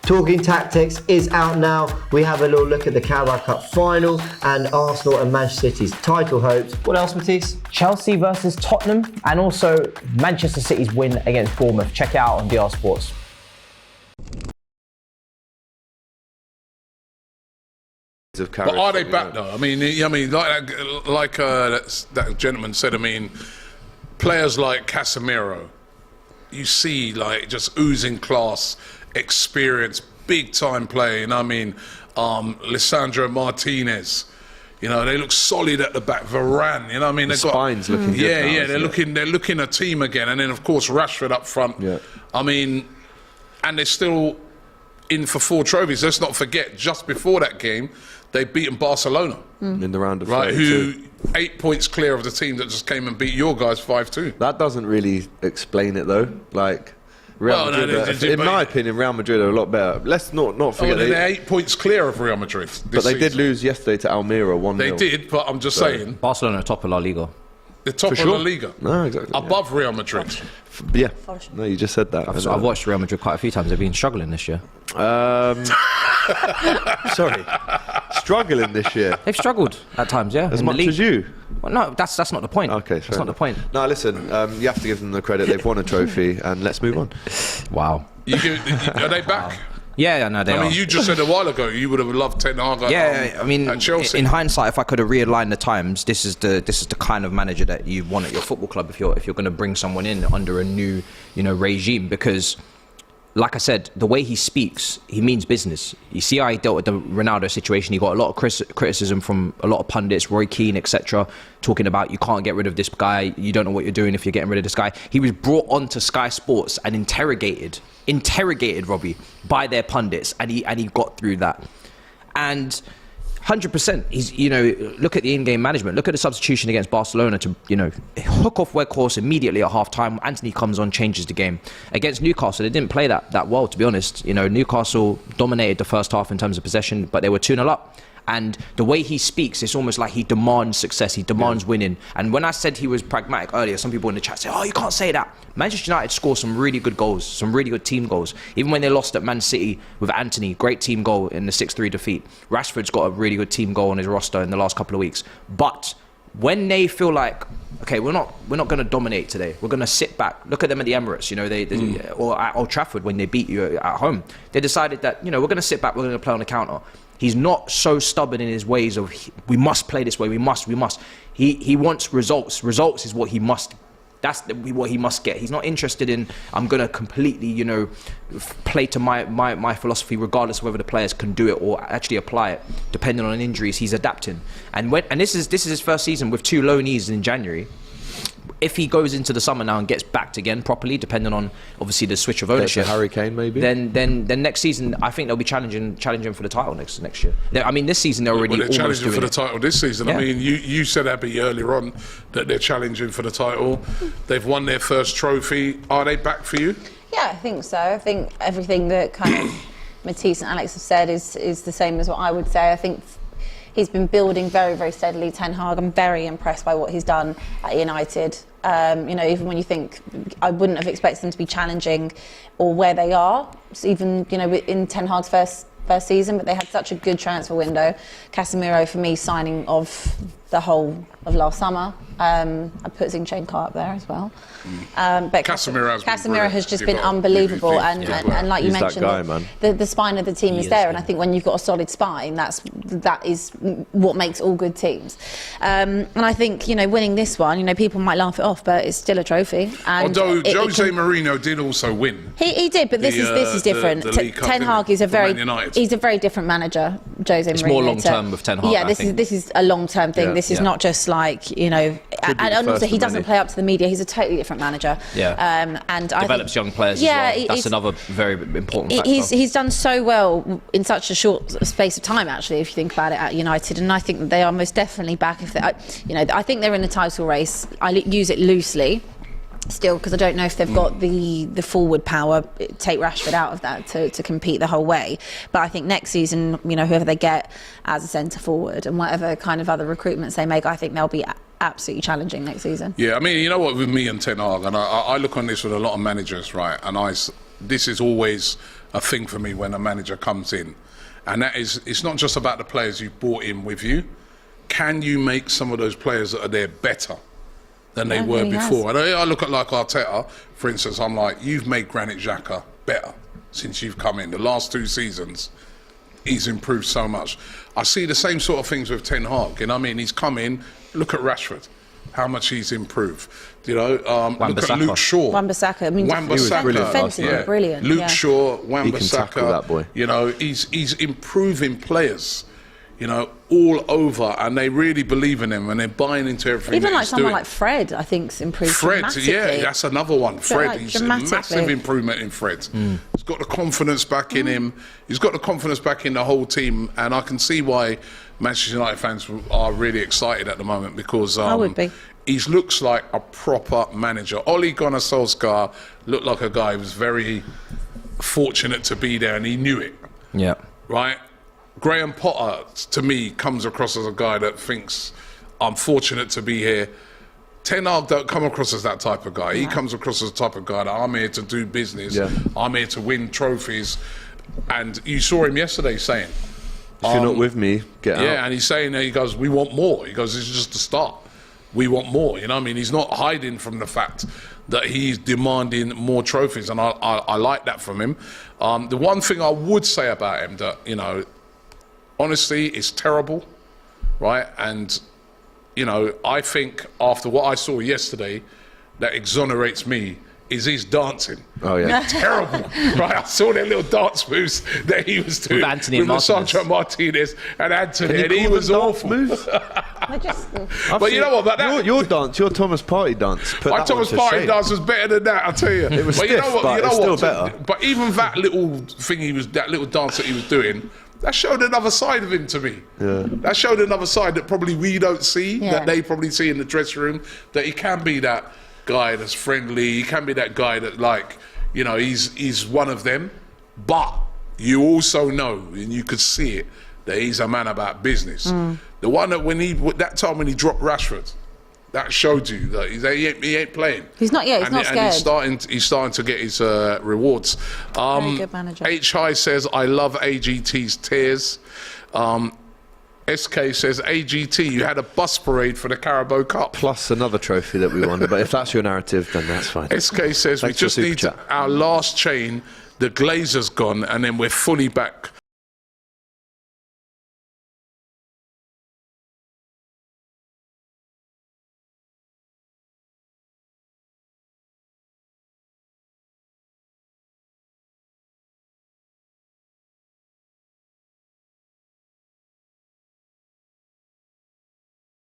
Talking Tactics is out now. We have a little look at the Carabao Cup final and Arsenal and Manchester City's title hopes. What else, Matisse? Chelsea versus Tottenham, and also Manchester City's win against Bournemouth. Check it out on DR Sports. But are they back though? I mean, like that gentleman said. I mean, players like Casemiro, you see, like just oozing class, experience, big time playing. I mean, Lisandro Martinez. You know, they look solid at the back. Varane, you know what I mean? They've got spine's looking good now, they're looking a team again. And then of course Rashford up front. Yeah. I mean, and they're still in for 4 trophies. Let's not forget, just before that game, they've beaten Barcelona. In the round of right, 32. who 8 points clear of the team that just came and beat your guys 5-2. That doesn't really explain it though. Like Real Madrid, in my opinion, Real Madrid are a lot better. Let's not forget they're 8 points clear of Real Madrid. But they did lose yesterday to Almeria 1-0. They did, but I'm just saying. Barcelona are top of La Liga. The top of La Liga. No, exactly. Above Real Madrid. Yeah. No, you just said that. I've watched Real Madrid quite a few times. They've been struggling this year. Sorry. Struggling this year. They've struggled at times, yeah. As much as you? Well, no, that's not the point. Okay, that's not the point. No, listen, you have to give them the credit. They've won a trophy, and let's move on. Wow. Are they back? Wow. Yeah, no, they are. I mean, you just said a while ago you would have loved Ten Hag at Chelsea. In hindsight, if I could have realigned the times, this is the kind of manager that you want at your football club if you're going to bring someone in under a new, regime. Because, like I said, the way he speaks, he means business. You see how he dealt with the Ronaldo situation. He got a lot of criticism from a lot of pundits, Roy Keane, etc., talking about you can't get rid of this guy. You don't know what you're doing if you're getting rid of this guy. He was brought onto Sky Sports and interrogated Robbie by their pundits, and he got through that. And 100%, he's look at the in-game management. Look at the substitution against Barcelona to hook off Weghorst immediately at half-time. Anthony comes on, changes the game. Against Newcastle, they didn't play that well, to be honest. Newcastle dominated the first half in terms of possession, but they were 2-0 up. And the way he speaks, it's almost like he demands success, he demands winning. And when I said he was pragmatic earlier, some people in the chat say, oh, you can't say that. Manchester United scored some really good goals, some really good team goals. Even when they lost at Man City with Anthony, great team goal in the 6-3 defeat. Rashford's got a really good team goal on his roster in the last couple of weeks. But when they feel like, okay, we're not going to dominate today. We're going to sit back. Look at them at the Emirates, or at Old Trafford when they beat you at home. They decided that, we're going to sit back, we're going to play on the counter. He's not so stubborn in his ways of, we must play this way, we must. He wants results. Results is what he must, that's what he must get. He's not interested in, I'm going to completely, play to my philosophy regardless of whether the players can do it or actually apply it. Depending on injuries, he's adapting. And this is his first season with 2 low knees in January. If he goes into the summer now and gets backed again properly, depending on obviously the switch of ownership, Harry Kane maybe. Then next season, I think they'll be challenging for the title next year. I mean, this season they're already they're challenging for the it. title this season. Yeah. I mean, you said Abby earlier on that they're challenging for the title. They've won their first trophy. Are they back for you? Yeah, I think so. I think everything that kind of Matisse and Alex have said is the same as what I would say. I think he's been building very, very steadily. Ten Hag, I'm very impressed by what he's done at United. Even when you think, I wouldn't have expected them to be challenging or where they are, so even, in Ten Hag's first season, but they had such a good transfer window. Casemiro, for me, signing of the whole of last summer. I put Zinchenko up there as well. But Casemiro has just been unbelievable, and like you mentioned, the spine of the team is there, and I think when you've got a solid spine, that is what makes all good teams. And I think winning this one, people might laugh it off, but it's still a trophy. And although Jose Mourinho did also win, he did, but this is different. Ten Hag is he's a very different manager. Jose Mourinho. It's more long term with Ten Hag. Yeah, this is a long term thing. This is not just like and also he doesn't play up to the media. He's a totally different manager. Yeah. And develops young players as well. That's another very important factor. He's done so well in such a short space of time, actually, if you think about it, at United, and I think that they are most definitely back. If they, I think they're in the title race. I use it loosely still, because I don't know if they've got the forward power, take Rashford out of that to compete the whole way. But I think next season, whoever they get as a centre forward and whatever kind of other recruitments they make, I think they'll be absolutely challenging next season. Yeah, I mean, with me and Ten Hag, and I look on this with a lot of managers, right? And this is always a thing for me when a manager comes in, and that is, it's not just about the players you've brought in with you. Can you make some of those players that are there better than they were before? And I look at like Arteta, for instance. I'm like, you've made Granit Xhaka better since you've come in. The last 2 seasons, he's improved so much. I see the same sort of things with Ten Hag. You know what I mean? He's come in. Look at Rashford, how much he's improved. You know, look at Luke Shaw. Wan-Bissaka. I mean, Wan-Bissaka, brilliant. Luke Shaw, Wan-Bissaka. That boy. You know, he's improving players, you know, all over, and they really believe in him, and they're buying into everything. Even that like he's someone doing. like Fred, I think's improved Fred, dramatically. yeah, that's another one. Fred, like, he's a massive improvement in Fred. He's got the confidence back in him. He's got the confidence back in the whole team, and I can see why Manchester United fans are really excited at the moment, because I would be. He looks like a proper manager. Ole Gunnar Solskjaer looked like a guy who was very fortunate to be there, and he knew it. Yeah. Right? Graham Potter, to me, comes across as a guy that thinks, I'm fortunate to be here. Ten Hag don't come across as that type of guy. He comes across as the type of guy that I'm here to do business. Yeah. I'm here to win trophies. And you saw him yesterday saying, if you're not with me, get out. yeah, and he's saying, he goes, we want more. He goes, this is just the start. We want more. You know what I mean? He's not hiding from the fact that he's demanding more trophies, and I like that from him. The one thing I would say about him that, you know, honestly, it's terrible, right? And, you know, I think after what I saw yesterday, that exonerates me, is his dancing. Oh, yeah. Terrible, right? I saw their little dance moves that he was doing with Anthony Sancho Martinez and Anthony, and he was awful. But you know what? But that, your dance, your Thomas Partey dance. my Thomas Partey dance was better than that, I tell you. It was but stiff, you know what? but You know it's what? still better. But even that little thing that little dance that he was doing, that showed another side of him to me. Yeah. That showed another side that probably we don't see, that they probably see in the dressing room, that he can be that guy that's friendly, he can be that guy that, like, you know, he's one of them, but you also know, and you could see it, that he's a man about business. The one that that time when he dropped Rashford, that showed you that he ain't playing. He's not yet. He's not scared. And he's starting to get his rewards. Very good manager. H High says, I love AGT's tears. SK says, AGT, you had a bus parade for the Carabao Cup. Plus another trophy that we won. But if that's your narrative, then that's fine. SK says, we just need our last chain, the Glazer's gone, and then we're fully back